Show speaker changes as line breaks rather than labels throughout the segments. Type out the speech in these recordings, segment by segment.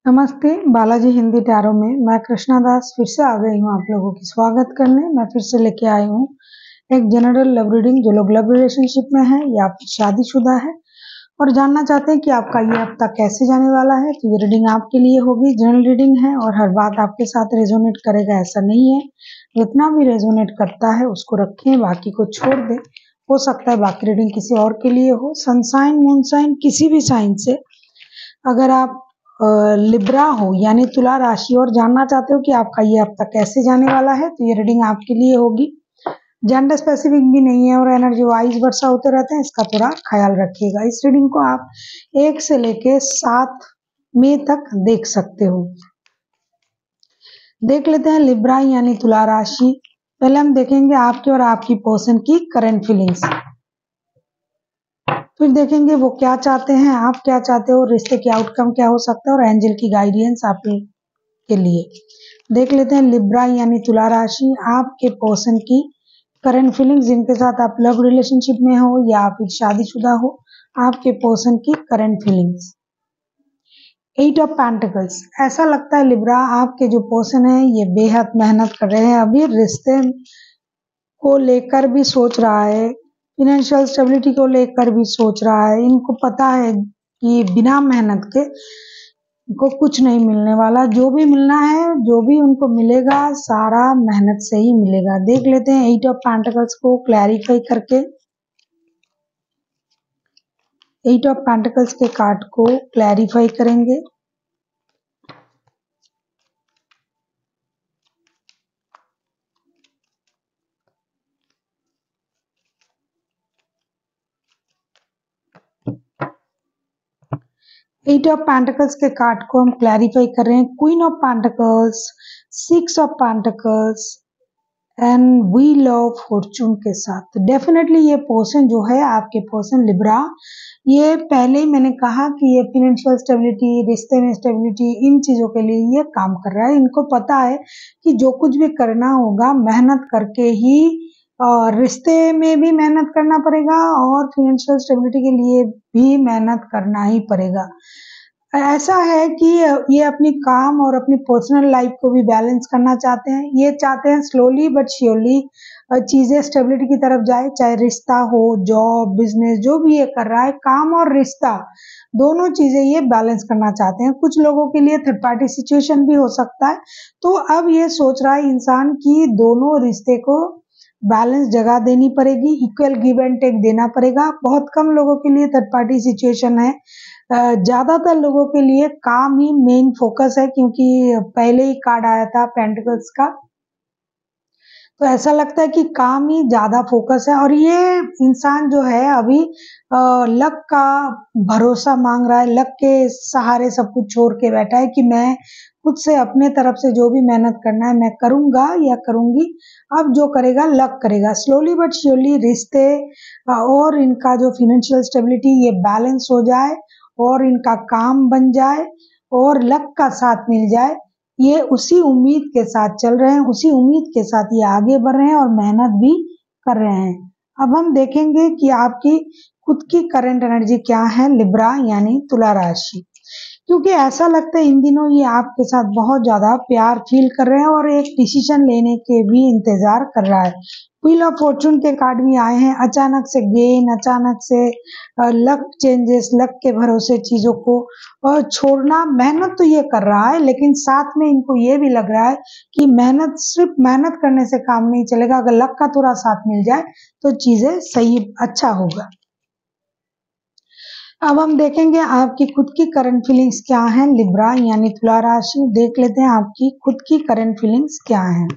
नमस्ते, बालाजी हिंदी टैरो में मैं कृष्णा दास फिर से आ गई हूँ आप लोगों की स्वागत करने। मैं फिर से लेके आई हूँ एक जनरल लव रीडिंग जो लोग लव रिलेशनशिप में है या फिर शादीशुदा है और जानना चाहते हैं कि आपका ये हफ्ता कैसे जाने वाला है। तो ये रीडिंग आपके लिए होगी। जनरल रीडिंग है और हर बात आपके साथ रेजोनेट करेगा ऐसा नहीं है। जितना भी रेजोनेट करता है उसको रखें, बाकी को छोड़ दें। हो सकता है बाकी रीडिंग किसी और के लिए हो। सनसाइन मूनसाइन किसी भी साइन से अगर आप लिब्रा हो यानी तुला राशि और जानना चाहते हो कि आपका ये हफ्ता कैसे जाने वाला है तो ये रीडिंग आपके लिए होगी। जेंडर स्पेसिफिक भी नहीं है और एनर्जी वाइज वर्षा होते रहते हैं, इसका थोड़ा ख्याल रखिएगा। इस रीडिंग को आप 1 से लेके 7 मई तक देख सकते हो। देख लेते हैं लिब्रा यानी तुला राशि। पहले हम देखेंगे आपके और आपकी पर्सन की करंट फीलिंग्स, फिर देखेंगे वो क्या चाहते हैं, आप क्या चाहते हो, रिश्ते की आउटकम क्या हो सकता है और एंजल की गाइडेंस आपके लिए। देख लेते हैं लिब्रा यानी तुला राशि, आपके पर्सन की करंट फीलिंग्स जिनके साथ आप लव रिलेशनशिप में हो या फिर शादीशुदा हो, आपके पर्सन की करंट फीलिंग्स। 8 of pentacles. ऐसा लगता है लिब्रा आपके जो पर्सन है ये बेहद मेहनत कर रहे हैं, अभी रिश्ते को लेकर भी सोच रहा है, फाइनेंशियल स्टेबिलिटी को लेकर भी सोच रहा है। इनको पता है कि बिना मेहनत के को कुछ नहीं मिलने वाला, जो भी मिलना है, जो भी उनको मिलेगा सारा मेहनत से ही मिलेगा। देख लेते हैं 8 ऑफ पेंटिकल्स को क्लैरिफाई करके। 8 ऑफ पेंटिकल्स के कार्ड को क्लैरिफाई करेंगे। एट ऑफ पेंटिकल्स के कार्ड को हम क्लैरिफाई कर रहे हैं। Queen of pentacles, 6 of pentacles and wheel of Fortune के साथ। डेफिनेटली ये पर्सन जो है आपके पर्सन लिब्रा, ये पहले ही मैंने कहा कि ये फाइनेंशियल स्टेबिलिटी, रिश्ते में स्टेबिलिटी, इन चीजों के लिए ये काम कर रहा है। इनको पता है कि जो कुछ भी करना होगा मेहनत करके ही, और रिश्ते में भी मेहनत करना पड़ेगा और फाइनेंशियल स्टेबिलिटी के लिए भी मेहनत करना ही पड़ेगा। ऐसा है कि ये अपनी काम और अपनी पर्सनल लाइफ को भी बैलेंस करना चाहते हैं। ये चाहते हैं स्लोली बट श्योरली चीजें स्टेबिलिटी की तरफ जाए, चाहे रिश्ता हो, जॉब, बिजनेस, जो भी ये कर रहा है, काम और रिश्ता दोनों चीजें ये बैलेंस करना चाहते हैं। कुछ लोगों के लिए थर्ड पार्टी सिचुएशन भी हो सकता है। तो अब ये सोच रहा है इंसान की दोनों रिश्ते को बैलेंस जगह देनी पड़ेगी, इक्वल गिव एंड टेक देना पड़ेगा। बहुत कम लोगों के लिए थर्ड पार्टी सिचुएशन है, ज्यादातर लोगों के लिए काम ही मेन फोकस है, क्योंकि पहले ही कार्ड आया था पेंटिकल्स का। तो ऐसा लगता है कि काम ही ज्यादा फोकस है और ये इंसान जो है अभी लक का भरोसा मांग रहा है, लक के सहारे सब कुछ छोड़ के बैठा है कि मैं खुद से अपने तरफ से जो भी मेहनत करना है मैं करूंगा या करूंगी। अब जो करेगा लक करेगा। स्लोली बट श्योरली रिश्ते और इनका जो फाइनेंशियल स्टेबिलिटी ये बैलेंस हो जाए और इनका काम बन जाए और लक का साथ मिल जाए, ये उसी उम्मीद के साथ चल रहे हैं, उसी उम्मीद के साथ ये आगे बढ़ रहे हैं और मेहनत भी कर रहे हैं। अब हम देखेंगे कि आपकी खुद की करंट एनर्जी क्या है लिब्रा यानी तुला राशि, क्योंकि ऐसा लगता है इन दिनों ये आपके साथ बहुत ज्यादा प्यार फील कर रहे हैं और एक डिसीजन लेने के भी इंतजार कर रहा है। व्हील ऑफ फॉर्चून के कार्ड भी आए हैं। अचानक से गेन, अचानक से लक चेंजेस, लक के भरोसे चीजों को छोड़ना। मेहनत तो ये कर रहा है लेकिन साथ में इनको ये भी लग रहा है कि मेहनत, सिर्फ मेहनत करने से काम नहीं चलेगा, अगर लक का थोड़ा साथ मिल जाए तो चीजें सही अच्छा होगा। अब हम देखेंगे आपकी खुद की करंट फीलिंग्स क्या हैं लिब्रा यानी तुला राशि। देख लेते हैं आपकी खुद की करंट फीलिंग्स क्या हैं।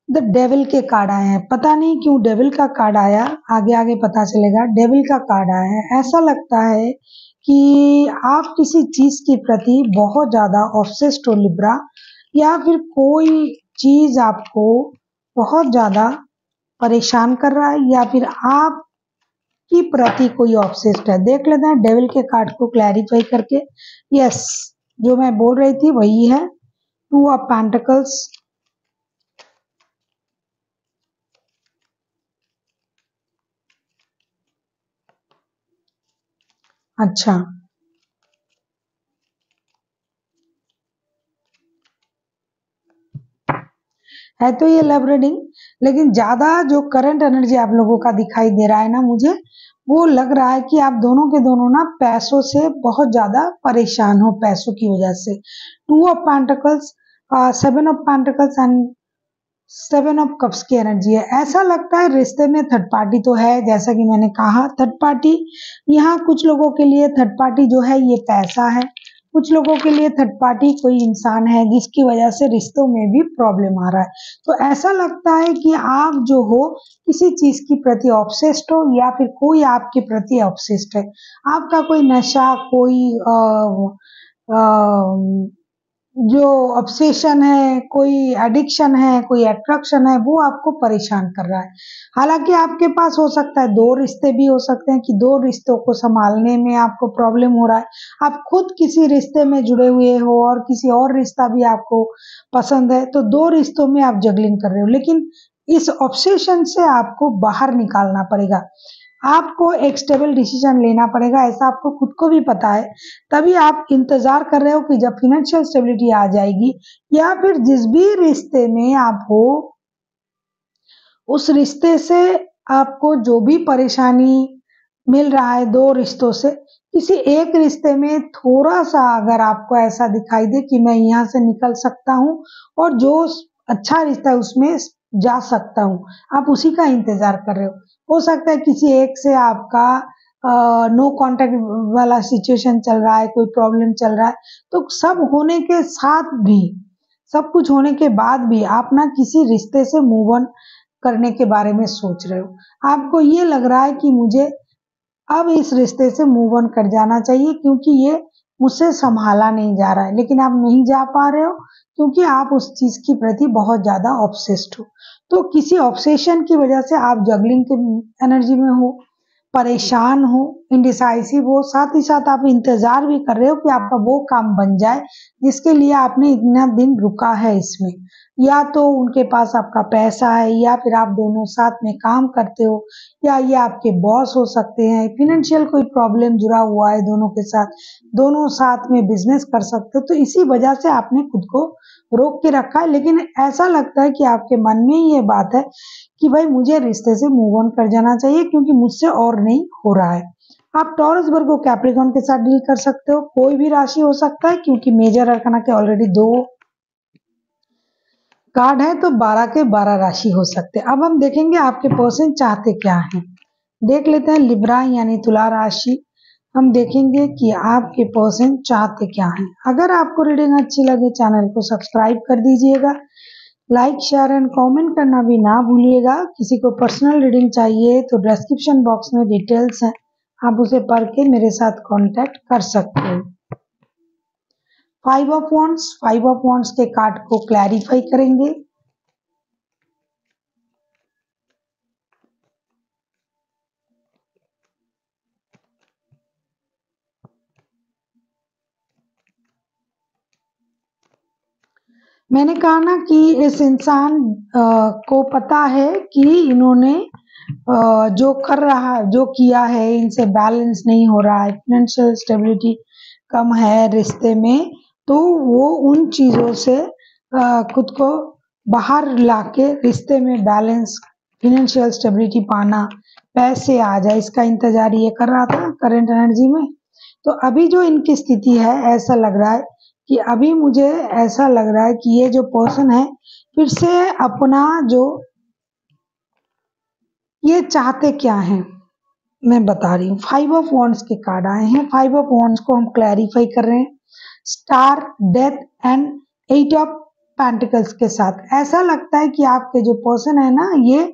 द डेविल के कार्ड आए हैं। पता नहीं क्यों डेविल का कार्ड आया, आगे आगे पता चलेगा। डेविल का कार्ड आया है। ऐसा लगता है कि आप किसी चीज के प्रति बहुत ज्यादा ऑब्सेस्ड हो लिब्रा, या फिर कोई चीज आपको बहुत ज्यादा परेशान कर रहा है या फिर आप की प्रति कोई ऑब्सेस्ड है। देख लेते हैं डेविल के कार्ड को क्लैरिफाई करके। यस, जो मैं बोल रही थी वही है। 2 ऑफ पेंटिकल्स, अच्छा है तो ये लव रीडिंग, लेकिन ज्यादा जो करंट एनर्जी आप लोगों का दिखाई दे रहा है ना मुझे, वो लग रहा है कि आप दोनों के दोनों ना पैसों से बहुत ज्यादा परेशान हो, पैसों की वजह से। Two of pentacles, 7 of pentacles and 7 of cups की एनर्जी है। ऐसा लगता है रिश्ते में थर्ड पार्टी तो है, जैसा कि मैंने कहा थर्ड पार्टी। यहाँ कुछ लोगों के लिए थर्ड पार्टी जो है ये पैसा है, कुछ लोगों के लिए थर्ड पार्टी कोई इंसान है जिसकी वजह से रिश्तों में भी प्रॉब्लम आ रहा है। तो ऐसा लगता है कि आप जो हो किसी चीज के प्रति ऑब्सेस्ड हो, या फिर कोई आपके प्रति ऑब्सेस्ड है। आपका कोई नशा, कोई जो ऑब्सेशन है, कोई एडिक्शन है, कोई अट्रैक्शन है, वो आपको परेशान कर रहा है। हालांकि आपके पास हो सकता है 2 रिश्ते भी हो सकते हैं कि 2 रिश्तों को संभालने में आपको प्रॉब्लम हो रहा है। आप खुद किसी रिश्ते में जुड़े हुए हो और किसी और रिश्ता भी आपको पसंद है, तो 2 रिश्तों में आप जगलिंग कर रहे हो। लेकिन इस ऑब्सेशन से आपको बाहर निकालना पड़ेगा, आपको एक स्टेबल डिसीजन लेना पड़ेगा, ऐसा आपको खुद को भी पता है। तभी आप इंतजार कर रहे हो कि जब फाइनेंशियल स्टेबिलिटी आ जाएगी, या फिर जिस भी रिश्ते में आप हो उस रिश्ते से आपको जो भी परेशानी मिल रहा है 2 रिश्तों से, किसी एक रिश्ते में थोड़ा सा अगर आपको ऐसा दिखाई दे कि मैं यहाँ से निकल सकता हूँ और जो अच्छा रिश्ता है उसमें जा सकता हूँ, आप उसी का इंतजार कर रहे हो सकता है किसी एक से आपका नो कांटेक्ट वाला सिचुएशन चल रहा है, कोई प्रॉब्लम चल रहा है। तो सब होने के साथ भी, सब कुछ होने के बाद भी आप ना किसी रिश्ते से मूव ऑन करने के बारे में सोच रहे हो। आपको ये लग रहा है कि मुझे अब इस रिश्ते से मूव ऑन कर जाना चाहिए क्योंकि ये मुझसे संभाला नहीं जा रहा है, लेकिन आप नहीं जा पा रहे हो क्योंकि आप उस चीज के प्रति बहुत ज्यादा ऑब्सेस्ड हो। तो किसी ऑब्सेशन की वजह से आप जगलिंग के एनर्जी में हो, परेशान हो, इंडिसाइसिव हो, साथ ही साथ आप इंतजार भी कर रहे हो कि आपका वो काम बन जाए जिसके लिए आपने इतना दिन रुका है इसमें। या तो उनके पास आपका पैसा है, या फिर आप दोनों साथ में काम करते हो, या ये आपके बॉस हो सकते हैं, फाइनेंशियल कोई प्रॉब्लम जुड़ा हुआ है दोनों के साथ, दोनों साथ में बिजनेस कर सकते हो। तो इसी वजह से आपने खुद को रोक के रखा है। लेकिन ऐसा लगता है कि आपके मन में ये बात है कि भाई मुझे रिश्ते से मूव ऑन कर जाना चाहिए क्योंकि मुझसे और नहीं हो रहा है। आप टॉरस, वर्गो, कैप्रिकॉर्न के साथ डील कर सकते हो, कोई भी राशि हो सकता है क्योंकि मेजर अरकाना के ऑलरेडी 2 कार्ड है, तो 12 के 12 राशि हो सकते हैं। अब हम देखेंगे आपके पर्सन चाहते क्या हैं। देख लेते हैं लिब्रा यानी तुला राशि। हम देखेंगे कि आपके पर्सन चाहते क्या हैं। अगर आपको रीडिंग अच्छी लगे चैनल को सब्सक्राइब कर दीजिएगा, लाइक शेयर एंड कमेंट करना भी ना भूलिएगा। किसी को पर्सनल रीडिंग चाहिए तो डिस्क्रिप्शन बॉक्स में डिटेल्स हैं, आप उसे पढ़ के मेरे साथ कांटेक्ट कर सकते हो। 5 ऑफ वांड्स के कार्ड को क्लैरिफाई करेंगे। मैंने कहा ना कि इस इंसान को पता है कि इन्होंने जो कर रहा, जो किया है, इनसे बैलेंस नहीं हो रहा है, फाइनेंशियल स्टेबिलिटी कम है रिश्ते में, तो वो उन चीजों से खुद को बाहर लाके रिश्ते में बैलेंस, फाइनेंशियल स्टेबिलिटी पाना, पैसे आ जाए, इसका इंतजार ये कर रहा था करंट एनर्जी में। तो अभी जो इनकी स्थिति है, ऐसा लग रहा है कि अभी मुझे ऐसा लग रहा है कि ये जो पर्सन है फिर से अपना जो, ये चाहते क्या हैं मैं बता रही हूँ। 5 ऑफ वांड्स के कार्ड आए हैं। 5 ऑफ वांड्स को हम क्लैरिफाई कर रहे हैं star, death and 8 of pentacles के साथ। ऐसा लगता है कि आपके जो पर्सन है ना, ये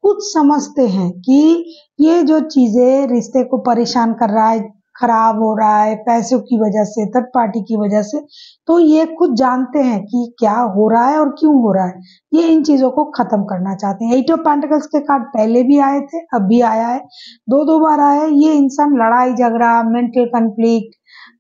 कुछ समझते हैं कि ये जो चीजें रिश्ते को परेशान कर रहा है, खराब हो रहा है पैसों की वजह से, थर्ड पार्टी की वजह से, तो ये खुद जानते हैं कि क्या हो रहा है और क्यों हो रहा है। ये इन चीजों को खत्म करना चाहते हैं। 8 ऑफ पेंटिकल्स के कार्ड पहले भी आए थे, अब भी आया है, 2 बार आया है। ये इंसान लड़ाई झगड़ा, मेंटल कॉन्फ्लिक्ट,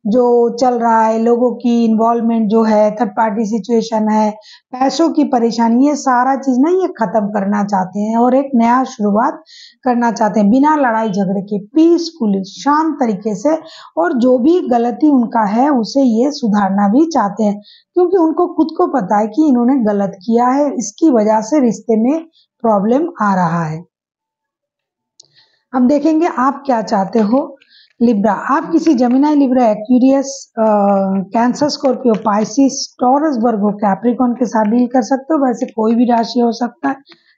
जो चल रहा है, लोगों की इन्वॉल्वमेंट जो है, थर्ड पार्टी सिचुएशन है, पैसों की परेशानी, ये सारा चीज ना ये खत्म करना चाहते हैं और एक नया शुरुआत करना चाहते हैं बिना लड़ाई झगड़े के, पीसफुली, शांत तरीके से। और जो भी गलती उनका है उसे ये सुधारना भी चाहते हैं, क्योंकि उनको खुद को पता है कि इन्होंने गलत किया है, इसकी वजह से रिश्ते में प्रॉब्लम आ रहा है। अब देखेंगे आप क्या चाहते हो। लिब्रा, आप किसी Gemini, Libra, Aquarius, Cancer, Scorpio, Pisces, Taurus, Virgo, Capricorn के साथ डील कर सकते हो। वैसे कोई भी राशि हो सकता है,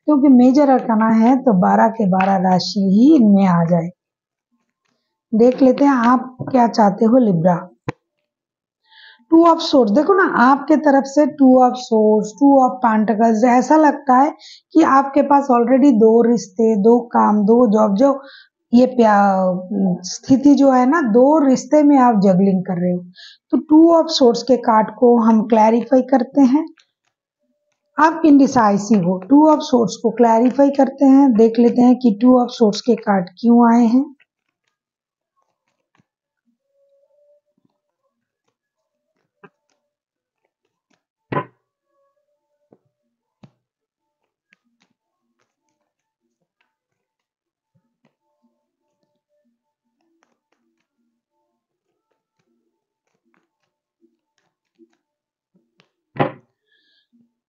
क्योंकि मेजर अरकाना है तो 12 के 12 राशि ही इनमें आ जाए। देख लेते हैं आप क्या चाहते हो लिब्रा। टू ऑफ सोर्स, देखो ना आपके तरफ से two of source, two of pentacles, ऐसा लगता है कि आपके पास ऑलरेडी 2 रिश्ते, 2 काम, 2 जॉब, जो ये स्थिति जो है ना, 2 रिश्ते में आप जगलिंग कर रहे हो। तो टू ऑफ सोर्स के कार्ड को हम क्लैरिफाई करते हैं। आप इंडिसाइसिव हो, टू ऑफ सोर्स को क्लैरिफाई करते हैं। देख लेते हैं कि टू ऑफ सोर्स के कार्ड क्यों आए हैं।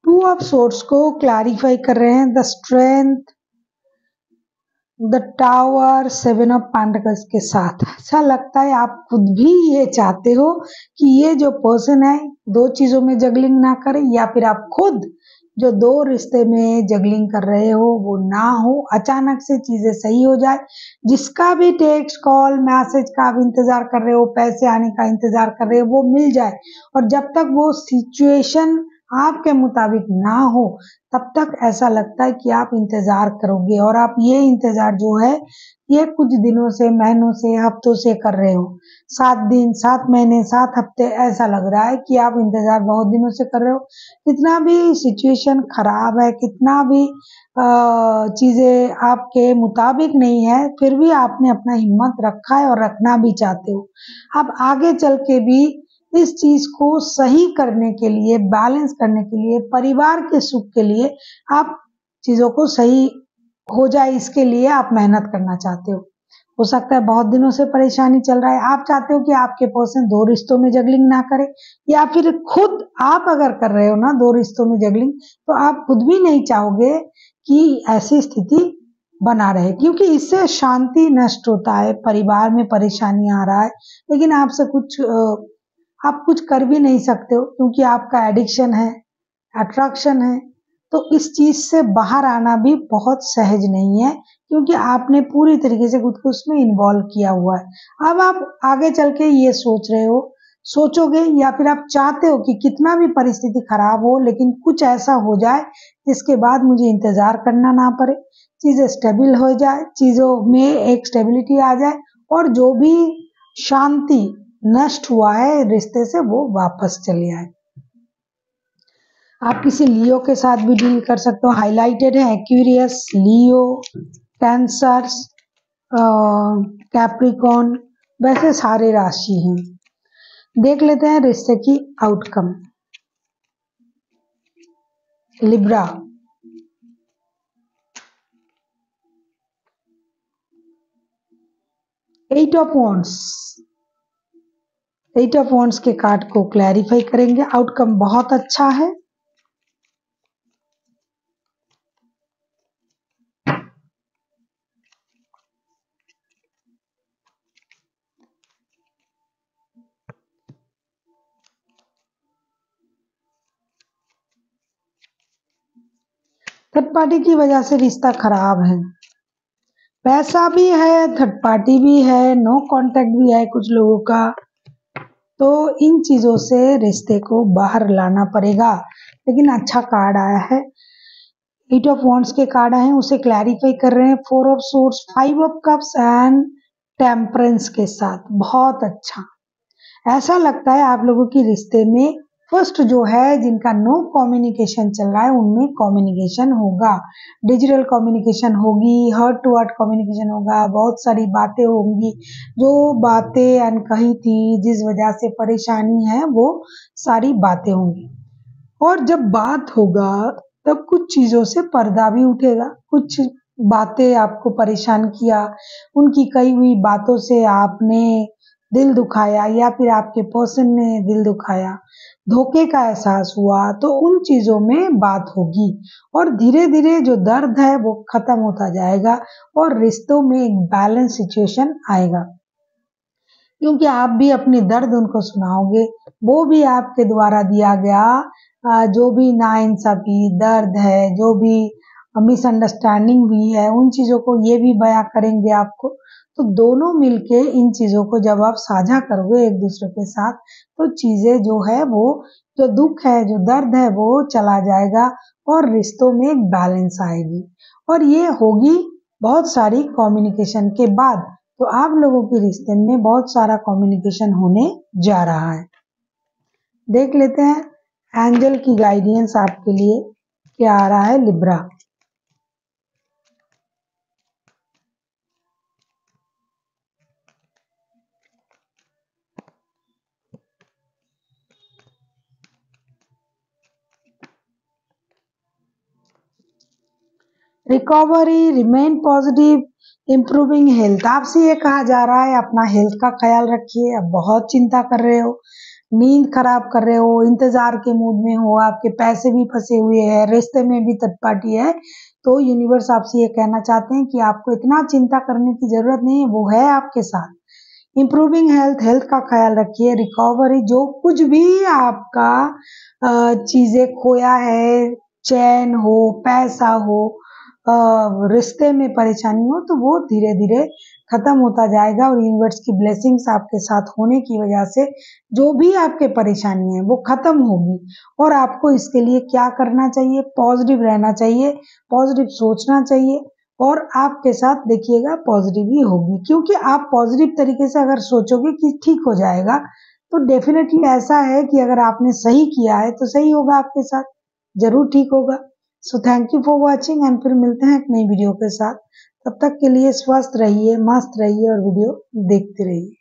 टू ऑफ सोर्स को क्लैरिफाई कर रहे हैं the strength, the tower, 7 of pentacles के साथ। अच्छा लगता है आप खुद भी ये चाहते हो कि ये जो पर्सन है 2 चीजों में जगलिंग ना करे, या फिर आप खुद जो 2 रिश्ते में जगलिंग कर रहे हो वो ना हो, अचानक से चीजें सही हो जाए। जिसका भी टेक्स्ट, कॉल, मैसेज का आप इंतजार कर रहे हो, पैसे आने का इंतजार कर रहे हो, वो मिल जाए। और जब तक वो सिचुएशन आपके मुताबिक ना हो तब तक ऐसा लगता है कि आप इंतजार करोगे, और आप ये इंतजार जो है ये कुछ दिनों से, महीनों से, हफ्तों से कर रहे हो। 7 दिन, 7 महीने, 7 हफ्ते, ऐसा लग रहा है कि आप इंतजार बहुत दिनों से कर रहे हो। कितना भी सिचुएशन खराब है, कितना भी चीजें आपके मुताबिक नहीं है, फिर भी आपने अपना हिम्मत रखा है और रखना भी चाहते हो। आप आगे चल के भी इस चीज को सही करने के लिए, बैलेंस करने के लिए, परिवार के सुख के लिए, आप चीजों को सही हो जाए इसके लिए आप मेहनत करना चाहते हो सकता है बहुत दिनों से परेशानी चल रहा है। आप चाहते हो कि आपके पर्सन 2 रिश्तों में जगलिंग ना करे, या फिर खुद आप अगर कर रहे हो ना 2 रिश्तों में जगलिंग, तो आप खुद भी नहीं चाहोगे कि ऐसी स्थिति बना रहे, क्योंकि इससे शांति नष्ट होता है, परिवार में परेशानी आ रहा है। लेकिन आपसे आप कुछ कर भी नहीं सकते हो, क्योंकि आपका एडिक्शन है, अट्रैक्शन है। तो इस चीज से बाहर आना भी बहुत सहज नहीं है, क्योंकि आपने पूरी तरीके से खुद को उसमें इन्वॉल्व किया हुआ है। अब आप आगे चल के ये सोच रहे हो, सोचोगे, या फिर आप चाहते हो कि कितना भी परिस्थिति खराब हो लेकिन कुछ ऐसा हो जाए जिसके बाद मुझे इंतजार करना ना पड़े, चीजें स्टेबल हो जाए, चीजों में एक स्टेबिलिटी आ जाए, और जो भी शांति नष्ट हुआ है रिश्ते से वो वापस चले आए। आप किसी लियो के साथ भी डील कर सकते हो। हाईलाइटेड है एक्वेरियस, लियो, कैंसर, कैप्रिकॉन, वैसे सारे राशि हैं। देख लेते हैं रिश्ते की outcome. Libra, eight of wands, 8 of wands के कार्ड को क्लैरिफाई करेंगे। आउटकम बहुत अच्छा है। थर्ड पार्टी की वजह से रिश्ता खराब है, पैसा भी है, थर्ड पार्टी भी है, नो कांटेक्ट भी है कुछ लोगों का। तो इन चीजों से रिश्ते को बाहर लाना पड़ेगा। लेकिन अच्छा कार्ड आया है, 8 ऑफ वॉन्ड्स के कार्ड आए हैं, उसे क्लैरिफाई कर रहे हैं। 4 of source, 5 of cups and temperance के साथ। बहुत अच्छा, ऐसा लगता है आप लोगों की रिश्ते में फर्स्ट जो है जिनका नो कम्युनिकेशन चल रहा है उनमें कम्युनिकेशन होगा, डिजिटल कम्युनिकेशन होगी, हार्ट टू हार्ट कम्युनिकेशन होगा, बहुत सारी बातें होंगी, जो बातें अनकही थी जिस वजह से परेशानी है वो सारी बातें होंगी। और जब बात होगा तब कुछ चीजों से पर्दा भी उठेगा, कुछ बातें आपको परेशान किया, उनकी कही हुई बातों से आपने दिल दुखाया या फिर आपके पर्सन ने दिल दुखाया, धोखे का एहसास हुआ, तो उन चीजों में बात होगी और धीरे धीरे जो दर्द है वो खत्म होता जाएगा और रिश्तों में एक बैलेंस सिचुएशन आएगा, क्योंकि आप भी अपने दर्द उनको सुनाओगे, वो भी आपके द्वारा दिया गया जो भी नाइंसाफी दर्द है, जो भी मिसअंडरस्टैंडिंग हुई है, उन चीजों को ये भी बयां करेंगे आपको। तो दोनों मिलके इन चीजों को जब आप साझा करोगे एक दूसरे के साथ, तो चीजें जो है वो, जो दुख है, जो दर्द है, वो चला जाएगा और रिश्तों में एक बैलेंस आएगी। और ये होगी बहुत सारी कम्युनिकेशन के बाद। तो आप लोगों के रिश्ते में बहुत सारा कम्युनिकेशन होने जा रहा है। देख लेते हैं एंजल की गाइडेंस आपके लिए क्या आ रहा है। Libra, recovery, remain positive, improving health. आपसे ये कहा जा रहा है अपना हेल्थ का ख्याल रखिए। अब बहुत चिंता कर रहे हो, नींद खराब कर रहे हो, इंतजार के मूड में हो, आपके पैसे भी फंसे हुए हैं, रिश्ते में भी तटपाटी है, तो यूनिवर्स आपसे ये कहना चाहते हैं कि आपको इतना चिंता करने की जरूरत नहीं है, वो है आपके साथ। इम्प्रूविंग हेल्थ, हेल्थ का ख्याल रखिए। रिकवरी, जो कुछ भी आपका चीजें खोया है, चैन हो, पैसा हो, रिश्ते में परेशानी हो, तो वो धीरे धीरे खत्म होता जाएगा और यूनिवर्स की ब्लेसिंग्स आपके साथ होने की वजह से जो भी आपके परेशानी है वो खत्म होगी। और आपको इसके लिए क्या करना चाहिए, पॉजिटिव रहना चाहिए, पॉजिटिव सोचना चाहिए और आपके साथ देखिएगा पॉजिटिव ही होगी, क्योंकि आप पॉजिटिव तरीके से अगर सोचोगे कि ठीक हो जाएगा, तो डेफिनेटली ऐसा है कि अगर आपने सही किया है तो सही होगा, आपके साथ जरूर ठीक होगा। So thank you for watching and फिर मिलते हैं एक नई वीडियो के साथ। तब तक के लिए स्वस्थ रहिए, मस्त रहिए और वीडियो देखते रहिए।